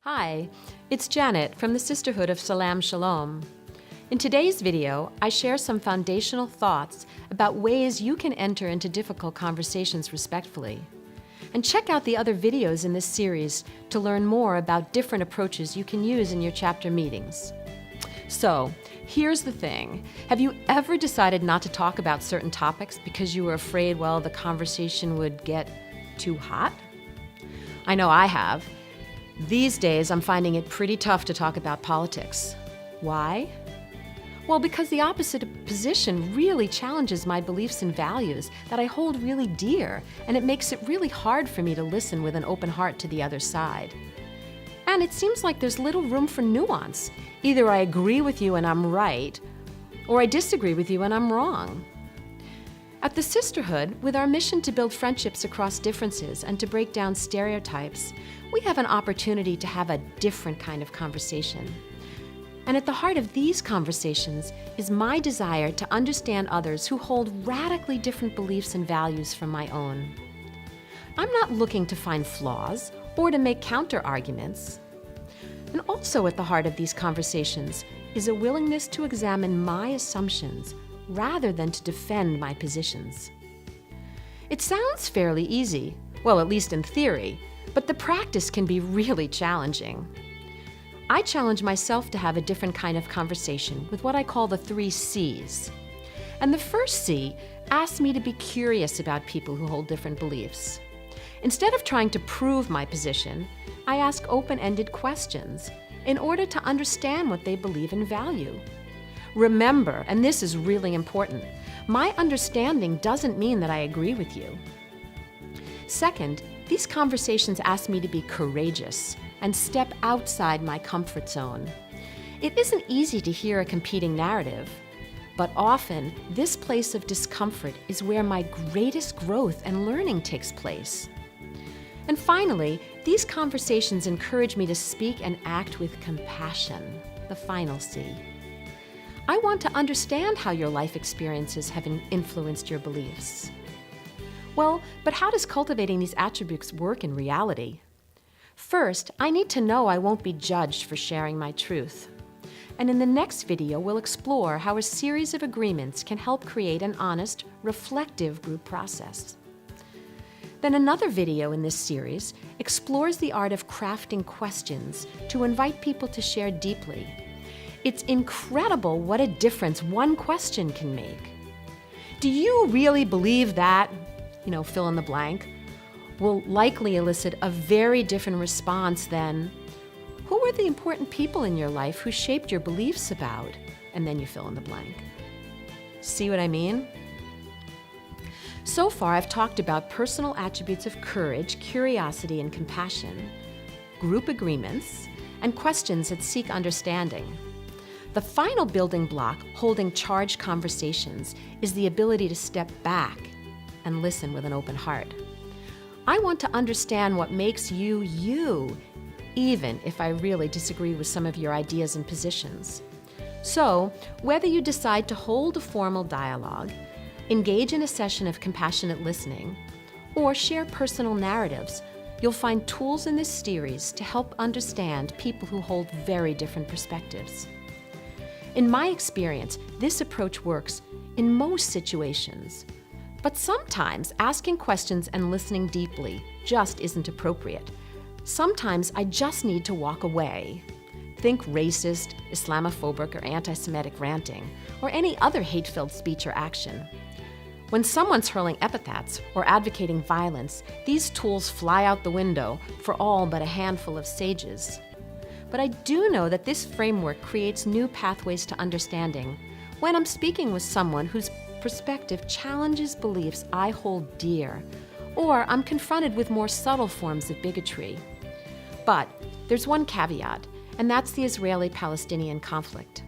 Hi, it's Janet from the Sisterhood of Salaam Shalom. In today's video, I share some foundational thoughts about ways you can enter into difficult conversations respectfully. And check out the other videos in this series to learn more about different approaches you can use in your chapter meetings. So, here's the thing. Have you ever decided not to talk about certain topics because you were afraid, the conversation would get too hot? I know I have. These days, I'm finding it pretty tough to talk about politics. Why? Well, because the opposite position really challenges my beliefs and values that I hold really dear, and it makes it really hard for me to listen with an open heart to the other side. And it seems like there's little room for nuance. Either I agree with you and I'm right, or I disagree with you and I'm wrong. At the Sisterhood, with our mission to build friendships across differences and to break down stereotypes, we have an opportunity to have a different kind of conversation. And at the heart of these conversations is my desire to understand others who hold radically different beliefs and values from my own. I'm not looking to find flaws or to make counter-arguments. And also at the heart of these conversations is a willingness to examine my assumptions rather than to defend my positions. It sounds fairly easy, at least in theory, but the practice can be really challenging. I challenge myself to have a different kind of conversation with what I call the 3 C's. And the first C asks me to be curious about people who hold different beliefs. Instead of trying to prove my position, I ask open-ended questions in order to understand what they believe and value. Remember, and this is really important, my understanding doesn't mean that I agree with you. Second, these conversations ask me to be courageous and step outside my comfort zone. It isn't easy to hear a competing narrative, but often this place of discomfort is where my greatest growth and learning takes place. And finally, these conversations encourage me to speak and act with compassion, the final C. I want to understand how your life experiences have influenced your beliefs. But how does cultivating these attributes work in reality? First, I need to know I won't be judged for sharing my truth. And in the next video, we'll explore how a series of agreements can help create an honest, reflective group process. Then another video in this series explores the art of crafting questions to invite people to share deeply. It's incredible what a difference one question can make. Do you really believe that, fill in the blank, will likely elicit a very different response than, who were the important people in your life who shaped your beliefs about, and then you fill in the blank. See what I mean? So far, I've talked about personal attributes of courage, curiosity, and compassion, group agreements, and questions that seek understanding. The final building block holding charged conversations is the ability to step back and listen with an open heart. I want to understand what makes you, you, even if I really disagree with some of your ideas and positions. So, whether you decide to hold a formal dialogue, engage in a session of compassionate listening, or share personal narratives, you'll find tools in this series to help understand people who hold very different perspectives. In my experience, this approach works in most situations, but sometimes asking questions and listening deeply just isn't appropriate. Sometimes I just need to walk away. Think racist, Islamophobic, or anti-Semitic ranting, or any other hate-filled speech or action. When someone's hurling epithets or advocating violence, these tools fly out the window for all but a handful of sages. But I do know that this framework creates new pathways to understanding when I'm speaking with someone whose perspective challenges beliefs I hold dear, or I'm confronted with more subtle forms of bigotry. But there's one caveat, and that's the Israeli-Palestinian conflict.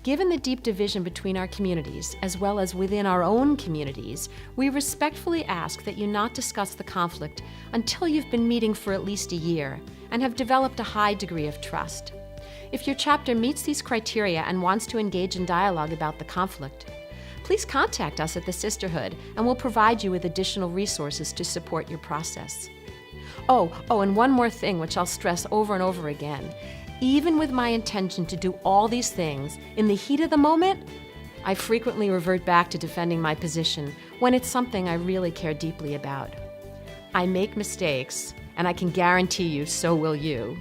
Given the deep division between our communities, as well as within our own communities, we respectfully ask that you not discuss the conflict until you've been meeting for at least a year and have developed a high degree of trust. If your chapter meets these criteria and wants to engage in dialogue about the conflict, please contact us at the Sisterhood and we'll provide you with additional resources to support your process. And one more thing, which I'll stress over and over again. Even with my intention to do all these things, in the heat of the moment, I frequently revert back to defending my position when it's something I really care deeply about. I make mistakes, and I can guarantee you so will you.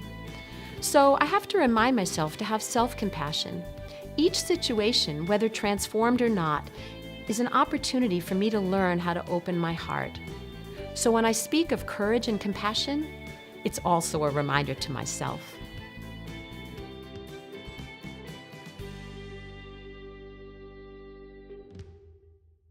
So I have to remind myself to have self-compassion. Each situation, whether transformed or not, is an opportunity for me to learn how to open my heart. So when I speak of courage and compassion, it's also a reminder to myself.